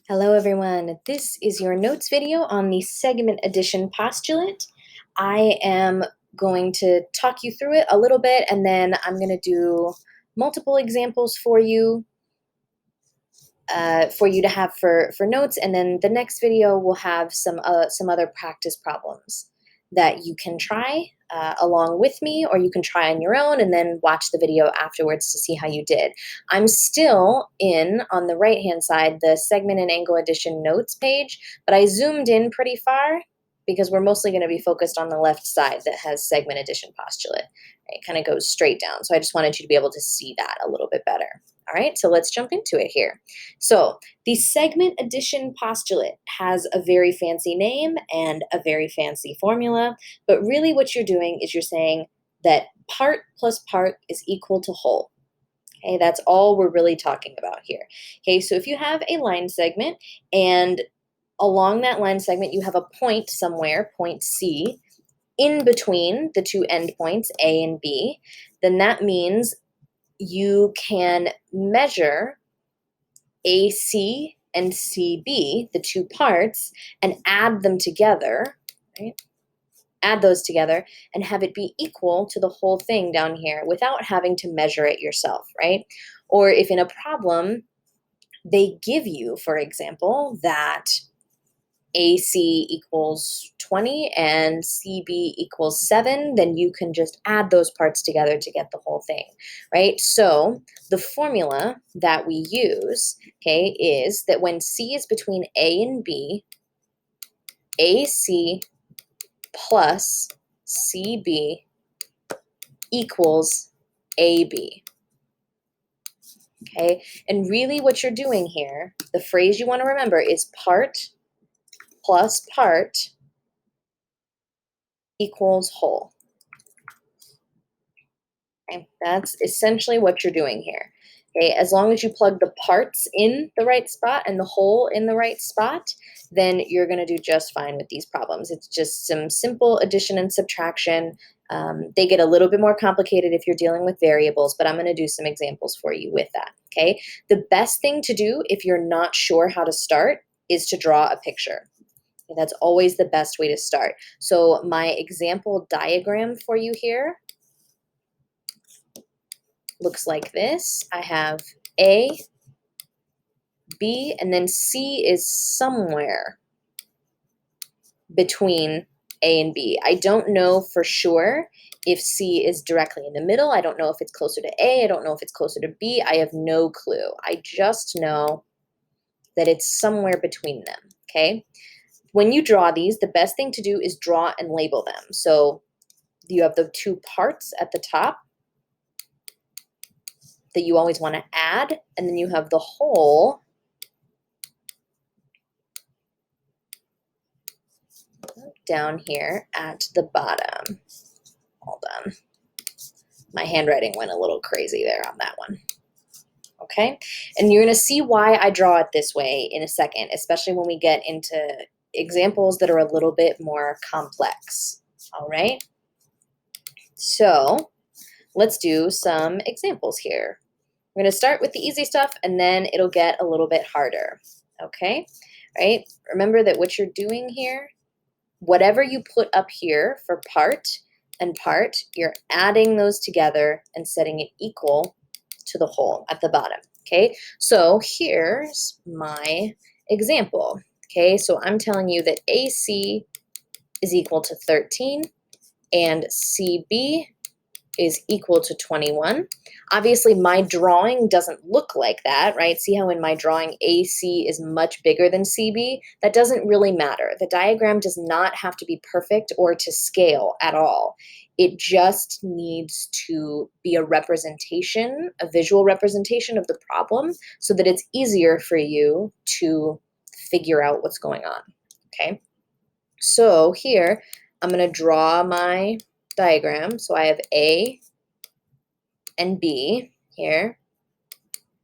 Hello everyone, this is your notes video on the segment addition postulate. I am going to talk you through it a little bit and then I'm going to do multiple examples for you to have for notes, and then the next video will have some other practice problems that you can try along with me, or you can try on your own and then watch the video afterwards to see how you did. I'm still in, on the right hand side, the segment and angle addition notes page, but I zoomed in pretty far because we're mostly going to be focused on the left side that has segment addition postulate. It kind of goes straight down, so I just wanted you to be able to see that a little bit better. All right, so let's jump into it here. So the segment addition postulate has a very fancy name and a very fancy formula, but really what you're doing is you're saying that part plus part is equal to whole. Okay, that's all we're really talking about here. Okay, so if you have a line segment and along that line segment you have a point somewhere, point C, in between the two endpoints A and B, then that means you can measure AC and CB, the two parts, and add them together, right? Add those together and have it be equal to the whole thing down here without having to measure it yourself, right? Or if in a problem they give you, for example, that AC equals 20 and CB equals 7, then you can just add those parts together to get the whole thing, right? So the formula that we use, okay, is that when C is between A and B, AC plus CB equals AB. Okay, and really what you're doing here, the phrase you want to remember is part plus part equals whole. Okay, that's essentially what you're doing here. Okay, as long as you plug the parts in the right spot and the whole in the right spot, then you're going to do just fine with these problems. It's just some simple addition and subtraction. They get a little bit more complicated if you're dealing with variables, but I'm going to do some examples for you with that. Okay, the best thing to do if you're not sure how to start is to draw a picture. Okay, that's always the best way to start. So my example diagram for you here looks like this. I have A, B, and then C is somewhere between A and B. I don't know for sure if C is directly in the middle. I don't know if it's closer to A. I don't know if it's closer to B. I have no clue. I just know that it's somewhere between them, okay? When you draw these, the best thing to do is draw and label them. So you have the two parts at the top that you always want to add, and then you have the whole down here at the bottom. Hold on. My handwriting went a little crazy there on that one. Okay, and you're going to see why I draw it this way in a second, especially when we get into examples that are a little bit more complex. All right, so let's do some examples here. We're going to start with the easy stuff and then it'll get a little bit harder. Okay, right? Remember that what you're doing here, whatever you put up here for part and part, you're adding those together and setting it equal to the whole at the bottom. Okay, so here's my example. Okay, so I'm telling you that AC is equal to 13 and CB is equal to 21. Obviously, my drawing doesn't look like that, right? See how in my drawing AC is much bigger than CB? That doesn't really matter. The diagram does not have to be perfect or to scale at all. It just needs to be a representation, a visual representation of the problem so that it's easier for you to figure out what's going on, okay? So here, I'm going to draw my diagram. So I have A and B here.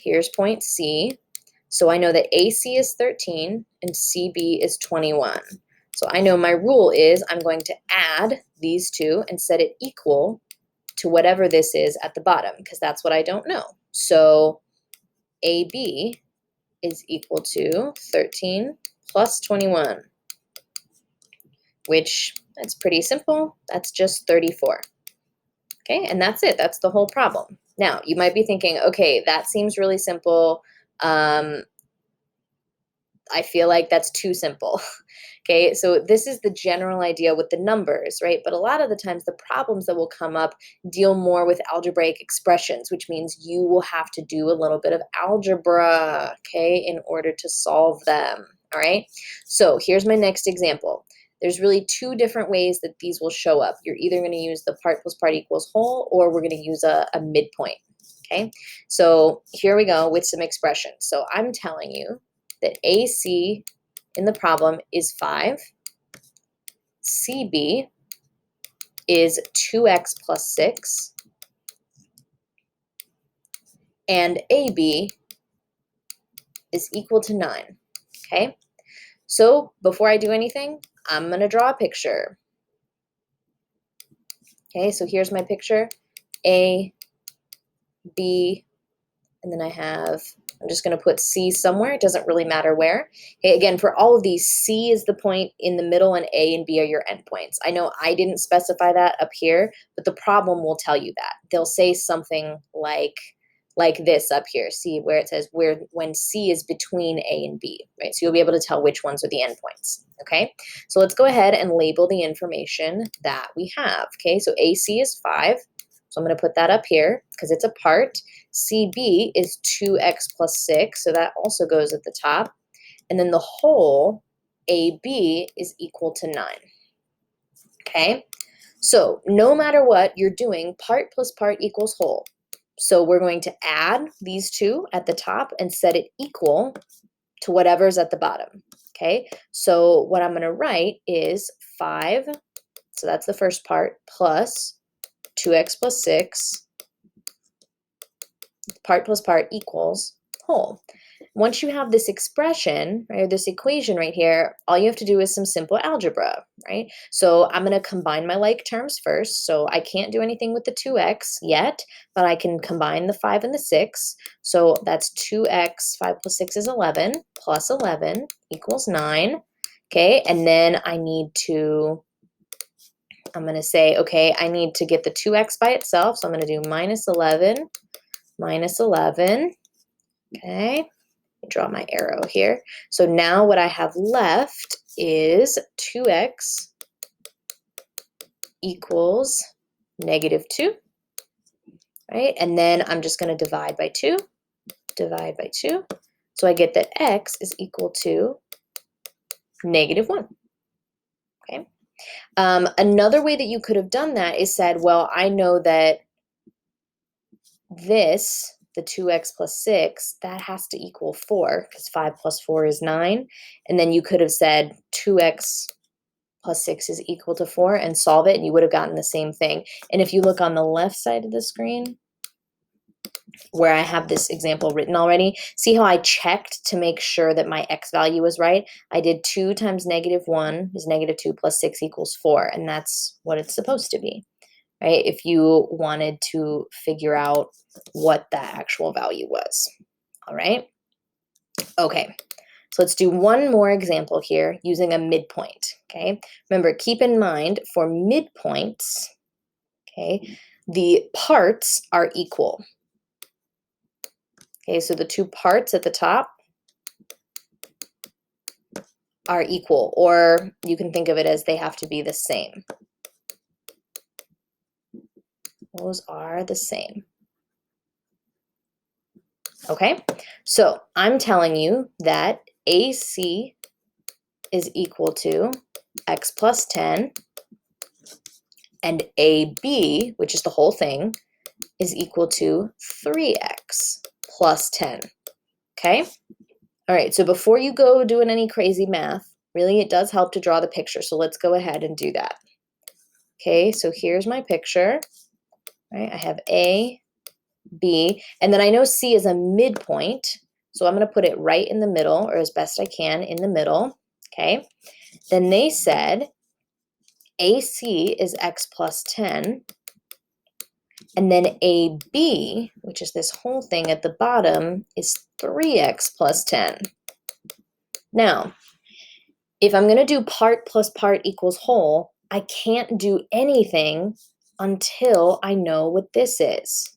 Here's point C. So I know that AC is 13 and CB is 21. So I know my rule is I'm going to add these two and set it equal to whatever this is at the bottom, because that's what I don't know. So AB is equal to 13 plus 21, which that's pretty simple. That's just 34. Okay, and that's it. That's the whole problem. Now, you might be thinking, okay, that seems really simple. I feel like that's too simple. Okay, so this is the general idea with the numbers, right? But a lot of the times the problems that will come up deal more with algebraic expressions, which means you will have to do a little bit of algebra, okay, in order to solve them, all right? So here's my next example. There's really two different ways that these will show up. You're either going to use the part plus part equals whole, or we're going to use a midpoint, okay? So here we go with some expressions. So I'm telling you that AC in the problem is 5, CB is 2x plus 6, and AB is equal to 9, okay? So before I do anything, I'm going to draw a picture. Okay, so here's my picture, A, B, and then I'm just going to put C somewhere. It doesn't really matter where. Okay, again, for all of these, C is the point in the middle and A and B are your endpoints. I know I didn't specify that up here, but the problem will tell you that. They'll say something like this up here. See where it says when C is between A and B, right? So you'll be able to tell which ones are the endpoints, okay? So let's go ahead and label the information that we have, okay? So AC is 5. So I'm going to put that up here because it's a part. CB is 2x plus 6, so that also goes at the top. And then the whole AB is equal to 9. Okay? So no matter what you're doing, part plus part equals whole. So we're going to add these two at the top and set it equal to whatever's at the bottom. Okay? So what I'm going to write is 5, so that's the first part, plus 2x plus 6, part plus part equals whole. Once you have this expression, right, or this equation right here, all you have to do is some simple algebra, right? So I'm going to combine my like terms first. So I can't do anything with the 2x yet, but I can combine the 5 and the 6. So that's 2x, 5 plus 6 is 11, plus 11 equals 9. Okay, and then I'm going to say, okay, I need to get the 2x by itself. So I'm going to do minus 11, okay? Draw my arrow here. So now what I have left is 2x equals negative 2, right? And then I'm just going to divide by 2. So I get that x is equal to negative 1, okay? Another way that you could have done that is said, well, I know that this, the 2x plus 6, that has to equal 4 because 5 plus 4 is 9. And then you could have said 2x plus 6 is equal to 4 and solve it, and you would have gotten the same thing. And if you look on the left side of the screen, where I have this example written already, see how I checked to make sure that my x value was right? I did 2 times negative 1 is negative 2 plus 6 equals 4, and that's what it's supposed to be, right? If you wanted to figure out what that actual value was, all right? Okay. So let's do one more example here using a midpoint, okay? Remember, keep in mind for midpoints, okay, the parts are equal. Okay, so the two parts at the top are equal, or you can think of it as they have to be the same. Those are the same. Okay, so I'm telling you that AC is equal to x plus 10, and AB, which is the whole thing, is equal to 3x plus 10, okay? All right, so before you go doing any crazy math, really it does help to draw the picture, so let's go ahead and do that. Okay, so here's my picture, right? I have A, B, and then I know C is a midpoint, so I'm going to put it right in the middle, or as best I can in the middle, okay? Then they said AC is x plus 10, And then AB, which is this whole thing at the bottom, is 3x plus 10. Now, if I'm going to do part plus part equals whole, I can't do anything until I know what this is.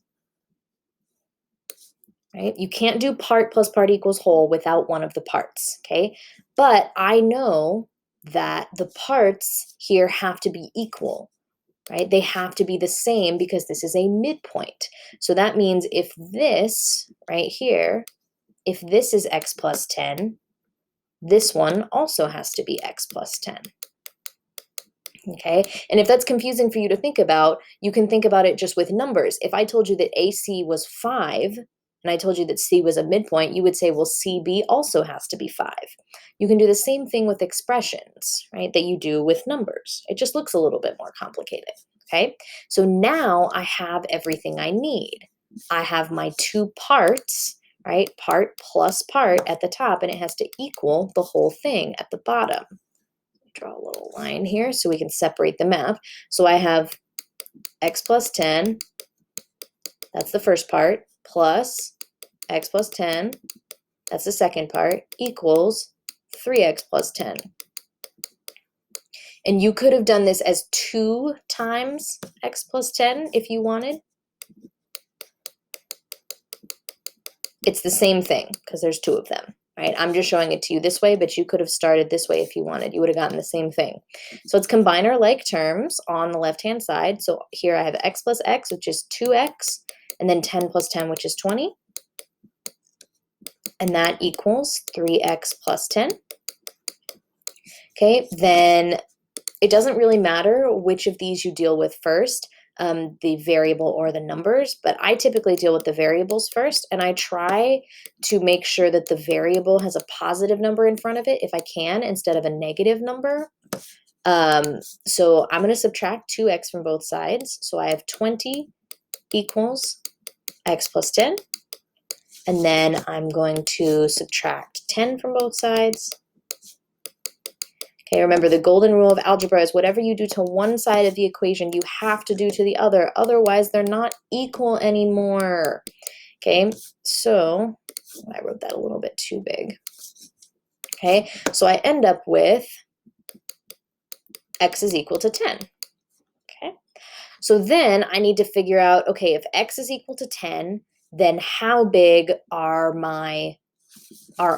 Right? You can't do part plus part equals whole without one of the parts, okay? But I know that the parts here have to be equal, right? They have to be the same because this is a midpoint. So that means if this right here, if this is x plus 10, this one also has to be x plus 10. Okay, and if that's confusing for you to think about, you can think about it just with numbers. If I told you that AC was 5, and I told you that C was a midpoint, you would say, well, CB also has to be 5. You can do the same thing with expressions, right, that you do with numbers. It just looks a little bit more complicated, okay? So now I have everything I need. I have my two parts, right, part plus part at the top, and it has to equal the whole thing at the bottom. Draw a little line here so we can separate the map. So I have x plus 10, that's the first part, plus x plus 10, that's the second part, equals 3x plus 10. And you could have done this as 2 times x plus 10 if you wanted. It's the same thing because there's 2 of them. Right? I'm just showing it to you this way, but you could have started this way if you wanted. You would have gotten the same thing. So let's combine our like terms on the left-hand side. So here I have x plus x, which is 2x, and then 10 plus 10, which is 20. And that equals 3x plus 10. Okay, then it doesn't really matter which of these you deal with first, the variable or the numbers, but I typically deal with the variables first, and I try to make sure that the variable has a positive number in front of it if I can, instead of a negative number. So I'm going to subtract 2x from both sides. So I have 20 equals x plus 10, and then I'm going to subtract 10 from both sides. Okay, remember the golden rule of algebra is whatever you do to one side of the equation, you have to do to the other. Otherwise, they're not equal anymore. Okay, so I wrote that a little bit too big. Okay, so I end up with x is equal to 10. Okay, so then I need to figure out, okay, if x is equal to 10, then how big are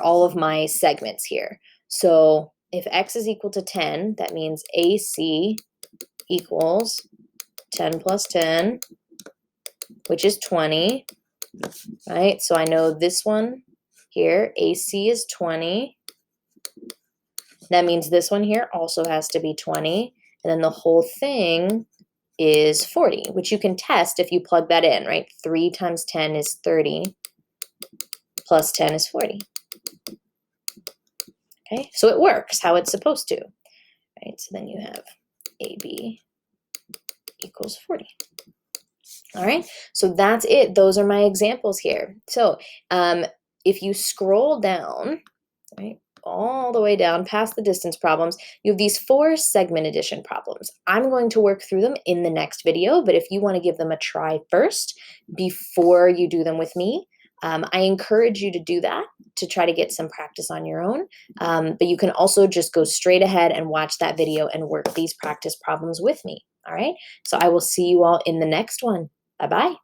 all of my segments here? So if x is equal to 10, that means AC equals 10 plus 10, which is 20, right? So I know this one here, AC is 20. That means this one here also has to be 20. And then the whole thing is 40, which you can test if you plug that in, right? 3 times 10 is 30, plus 10 is 40. Okay, so it works how it's supposed to, right? So then you have AB equals 40. All right, so that's it. Those are my examples here. So if you scroll down, right, all the way down past the distance problems, you have these 4 segment addition problems. I'm going to work through them in the next video, but if you want to give them a try first before you do them with me, I encourage you to do that to try to get some practice on your own. But you can also just go straight ahead and watch that video and work these practice problems with me. All right, so I will see you all in the next one. Bye-bye.